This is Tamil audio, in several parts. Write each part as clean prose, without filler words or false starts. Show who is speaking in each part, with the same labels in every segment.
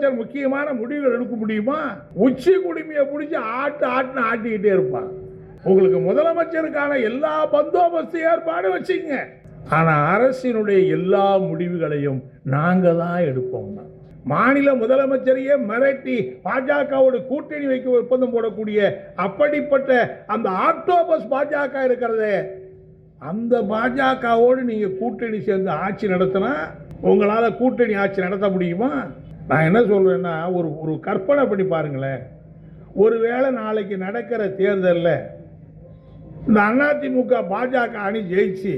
Speaker 1: முதலமைச்சர் முக்கியமான முடிவுகள் எடுக்க முடியுமா? உச்சி குடுமையை பிடிச்சி ஆட்டிக்கிட்டே இருப்பான். உங்களுக்கு முதலமைச்சருக்கான எல்லா பந்தோபஸ்து ஏற்பாடு வச்சுங்க. ஆனா அரசினுடைய எல்லா முடிவுகளையும் நாங்க தான் எடுப்போம். மாநில முதலமைச்சரையே மிரட்டி பாஜகவோடு கூட்டணி வைக்க ஒப்பந்தம் போடக்கூடிய அப்படிப்பட்ட அந்த ஆக்டோபஸ் பாஜக இருக்கிறதே, அந்த பாஜகவோடு நீங்க கூட்டணி சேர்ந்து ஆட்சி நடத்தினா உங்களால கூட்டணி ஆட்சி நடத்த முடியுமா? நான் என்ன சொல்றேன்னா, ஒரு கற்பனை பண்ணி பாருங்களேன். ஒருவேளை நாளைக்கு நடக்கிற தேர்தலில் இந்த அதிமுக பாஜக அணி ஜெயிச்சு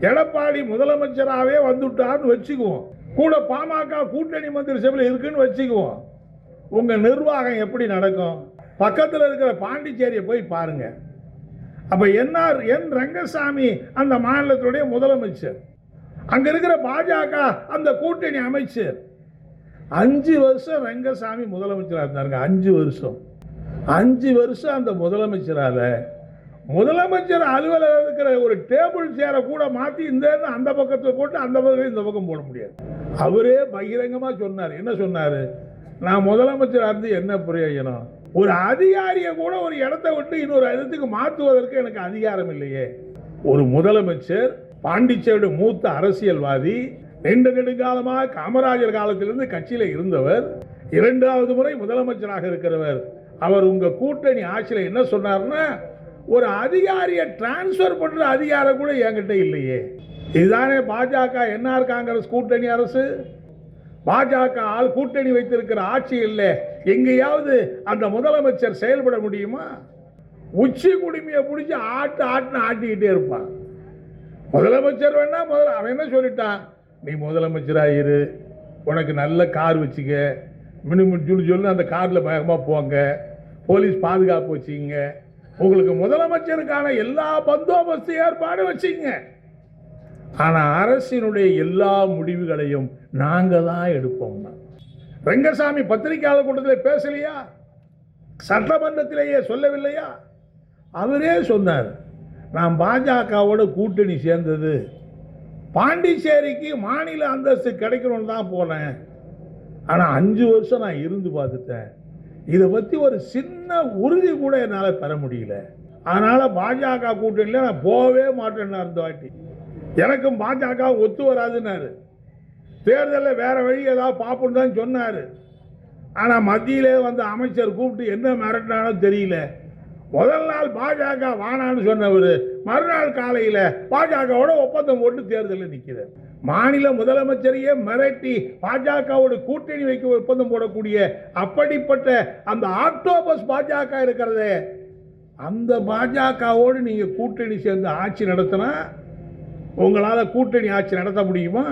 Speaker 1: எடப்பாடி முதலமைச்சராகவே வந்துட்டார்னு வச்சுக்குவோம், கூட பாமக கூட்டணி மந்திரி சபையில் இருக்குன்னு வச்சுக்குவோம். உங்க நிர்வாகம் எப்படி நடக்கும்? பக்கத்தில் இருக்கிற பாண்டிச்சேரியை போய் பாருங்க. அப்ப என் ரங்கசாமி அந்த மாநிலத்துடைய முதலமைச்சர், அங்க இருக்கிற பாஜக அந்த கூட்டணி அமைச்சர். 5 வருஷம் ரங்கசாமி முதலமைச்சராக இருந்தாருங்க. 5 வருஷம் அந்த முதலமைச்சரால முதலமைச்சர் அலுவலகம் இருக்கிற ஒரு டேபிள் சேரை கூட மாற்றி அந்த பக்கத்தில் போட்டு அந்த பக்கம் இந்த பக்கம் போட முடியாது. அவரே பகிரங்கமா சொன்னார். என்ன சொன்னாரு? நான் முதலமைச்சராக இருந்து என்ன பிரயோஜனம்? ஒரு அதிகாரியை கூட ஒரு இடத்தை விட்டு இன்னொரு இடத்துக்கு மாற்றுவதற்கு எனக்கு அதிகாரம் இல்லையே. ஒரு முதலமைச்சர், பாண்டிச்சேரியுடைய மூத்த அரசியல்வாதி, நெடுங்காலமாக காமராஜர் காலத்திலிருந்து கட்சியில இருந்தவர், 2வது முறை முதலமைச்சராக இருக்கிறவர். அவர் உங்க கூட்டணி ஆட்சியில் என்ன சொன்னார்னா, ஒரு அதிகாரியை டிரான்ஸ்பர் பண்ற அதிகாரம் கூட என்கிட்ட இல்லையே. இதுதானே பாஜக என்ஆர் காங்கிரஸ் கூட்டணி அரசு. பாஜக ஆள் கூட்டணி வைத்திருக்கிற ஆட்சி இல்லை. எங்கேயாவது அந்த முதலமைச்சர் செயல்பட முடியுமா? உச்சி குடுமையை பிடிச்சி ஆட்டிக்கிட்டே இருப்பான். முதலமைச்சர் வேணா அவன் என்ன சொல்லிட்டான், நீ முதலமைச்சராயிரு, உனக்கு நல்ல கார் வச்சுக்க, மினிமம் சொல்லி அந்த காரில் வேகமாக போங்க, போலீஸ் பாதுகாப்பு வச்சுங்க, உங்களுக்கு முதலமைச்சருக்கான எல்லா பந்தோபஸ்து ஏற்பாடு வச்சுங்க. ஆனா அரசினுடைய எல்லா முடிவுகளையும் நாங்க தான் எடுப்போம். ரங்கசாமி பத்திரிகையாளர் கூட்டத்தில் பேசலையா? சட்டமன்றத்திலேயே சொல்லவில்லையா? அவரே சொன்னார், நான் பாஜகவோட கூட்டணி சேர்ந்தது பாண்டிச்சேரிக்கு மாநில அந்தஸ்து கிடைக்கணும்னு தான் போனேன். ஆனா 5 வருஷம் நான் இருந்து பார்த்துட்டேன். இதை பத்தி ஒரு சின்ன உறுதி கூட என்னால் பெற முடியல. அதனால பாஜக கூட்டணியில் நான் போகவே மாட்டேன். அந்த வாட்டி எனக்கும் பாஜக ஒத்து வராதுன்னாரு. தேர்தலில் வேற வழி ஏதாவது பார்ப்போன்னு தான் சொன்னாரு. ஆனா மத்தியிலே வந்து அமைச்சர் கூப்பிட்டு என்ன மிரட்டினானோ தெரியல. முதல் நாள் பாஜக வானான்னு சொன்னவர் மறுநாள் காலையில பாஜகவோட ஒப்பந்தம் போட்டு தேர்தலில் நிற்கிறார். மாநில முதலமைச்சரையே மிரட்டி பாஜகவோட கூட்டணி வைக்க ஒப்பந்தம் போடக்கூடிய அப்படிப்பட்ட அந்த ஆக்டோபஸ் பாஜக இருக்கிறதே, அந்த பாஜகவோடு நீங்க கூட்டணி சேர்ந்து ஆட்சி நடத்தினா உங்களால கூட்டணி ஆட்சி நடத்த முடியுமா?